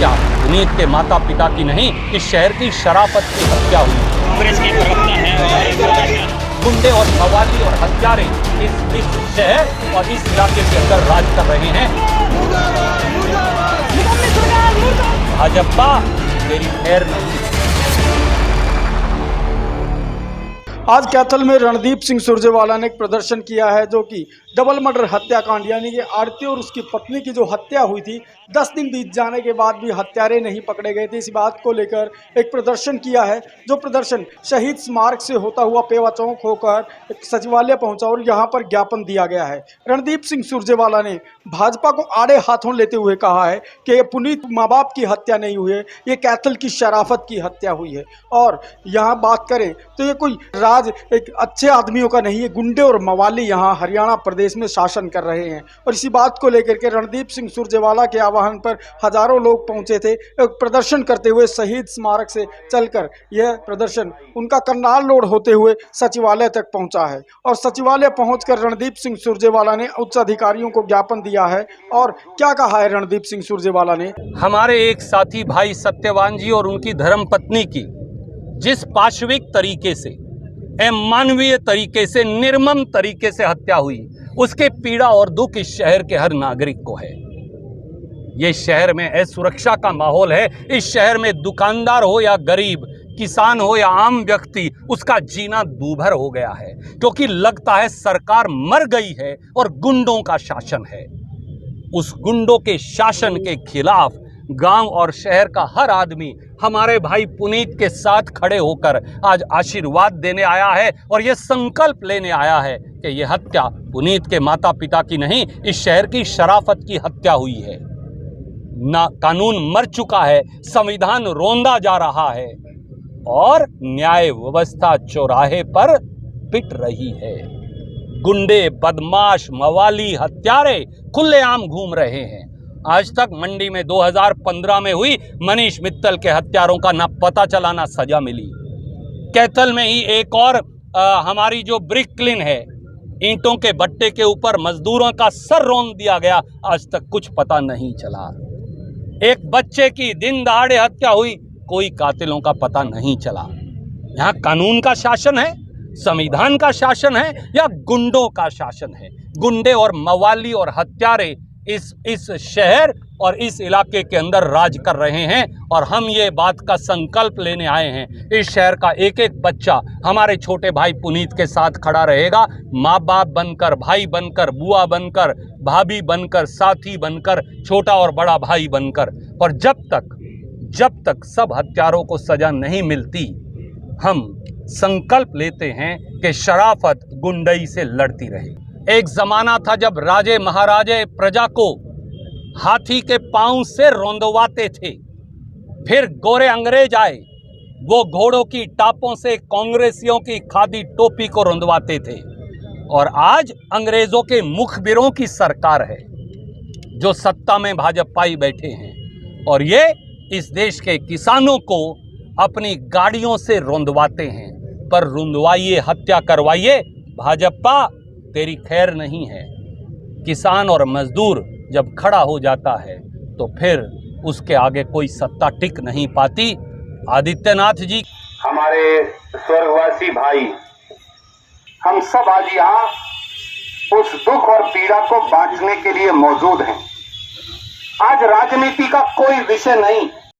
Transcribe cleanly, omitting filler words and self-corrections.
हत्या पुनीत के माता पिता की नहीं, इस शहर की शराफत की हत्या हुई। कांग्रेस के प्रवक्ता हैं गुंडे और मवाली और हत्यारे इस शहर और इस इलाके के अंदर राज कर रहे हैं। भाजपा तेरी खैर नहीं। आज कैथल में रणदीप सिंह सुरजेवाला ने एक प्रदर्शन किया है जो कि डबल मर्डर हत्याकांड यानी कि आरती और उसकी पत्नी की जो हत्या हुई थी 10 दिन बीत जाने के बाद भी हत्यारे नहीं पकड़े गए थे। इस बात को लेकर एक प्रदर्शन किया है, जो प्रदर्शन शहीद स्मारक से होता हुआ पेवा चौक होकर सचिवालय पहुंचा और यहां पर ज्ञापन दिया गया है। रणदीप सिंह सुरजेवाला ने भाजपा को आड़े हाथों लेते हुए कहा है कि ये पुनीत माँ बाप की हत्या नहीं हुई है, ये कैथल की शराफत की हत्या हुई है। और यहाँ बात करें तो ये कोई राज एक अच्छे आदमियों का नहीं है, गुंडे और मवाली यहाँ हरियाणा प्रदेश में शासन कर रहे हैं। और इसी बात को लेकर के रणदीप सिंह सुरजेवाला के आह्वान पर हजारों लोग पहुंचे थे। एक प्रदर्शन करते हुए शहीद स्मारक से चलकर यह प्रदर्शन उनका करनाल रोड होते हुए सचिवालय तक पहुंचा है। और सचिवालय पहुंचकर रणदीप सिंह सुरजेवाला ने उच्च अधिकारियों को ज्ञापन दिया है। और क्या कहा है रणदीप सिंह सुरजेवाला ने? हमारे एक साथी भाई सत्यवान जी और उनकी धर्मपत्नी की जिस पाशविक तरीके से, अमानवीय तरीके से, निर्मम तरीके से हत्या हुई, उसके पीड़ा और दुख इस शहर के हर नागरिक को है। ये शहर में असुरक्षा का माहौल है। इस शहर में दुकानदार हो या गरीब, किसान हो या आम व्यक्ति, उसका जीना दूभर हो गया है, क्योंकि लगता है सरकार मर गई है और गुंडों का शासन है। उस गुंडों के शासन के खिलाफ गांव और शहर का हर आदमी हमारे भाई पुनीत के साथ खड़े होकर आज आशीर्वाद देने आया है और यह संकल्प लेने आया है कि यह हत्या पुनीत के माता पिता की नहीं, इस शहर की शराफत की हत्या हुई है। ना कानून मर चुका है, संविधान रोंदा जा रहा है और न्याय व्यवस्था चौराहे पर पिट रही है। गुंडे, बदमाश, मवाली, हत्यारे खुलेआम घूम रहे हैं। आज तक मंडी में 2015 में हुई मनीष मित्तल के हत्यारों का ना पता चला ना सजा मिली। कैथल में ही एक और हमारी जो ब्रिक क्लीन है, ईंटों के भट्टे के ऊपर मजदूरों का सर रौंद दिया गया, आज तक कुछ पता नहीं चला। एक बच्चे की दिन दहाड़े हत्या हुई, कोई कातिलों का पता नहीं चला। यहाँ कानून का शासन है, संविधान का शासन है या गुंडों का शासन है? गुंडे और मवाली और हत्यारे इस शहर और इस इलाके के अंदर राज कर रहे हैं। और हम ये बात का संकल्प लेने आए हैं, इस शहर का एक एक बच्चा हमारे छोटे भाई पुनीत के साथ खड़ा रहेगा, माँ बाप बनकर, भाई बनकर, बुआ बनकर, भाभी बनकर, साथी बनकर, छोटा और बड़ा भाई बनकर। और जब तक सब हत्यारों को सजा नहीं मिलती, हम संकल्प लेते हैं कि शराफत गुंडई से लड़ती रहे। एक जमाना था जब राजे महाराजे प्रजा को हाथी के पांव से रौंदवाते थे, फिर गोरे अंग्रेज आए, वो घोड़ों की टापों से कांग्रेसियों की खादी टोपी को रौंदवाते थे। और आज अंग्रेजों के मुखबिरों की सरकार है जो सत्ता में भाजपाई बैठे हैं और ये इस देश के किसानों को अपनी गाड़ियों से रौंदवाते हैं। पर रुंदवाइए, हत्या करवाइए, भाजपा तेरी खैर नहीं है। किसान और मजदूर जब खड़ा हो जाता है तो फिर उसके आगे कोई सत्ता टिक नहीं पाती। आदित्यनाथ जी, हमारे स्वर्गवासी भाई, हम सब आज यहाँ उस दुख और पीड़ा को बांटने के लिए मौजूद हैं। आज राजनीति का कोई विषय नहीं,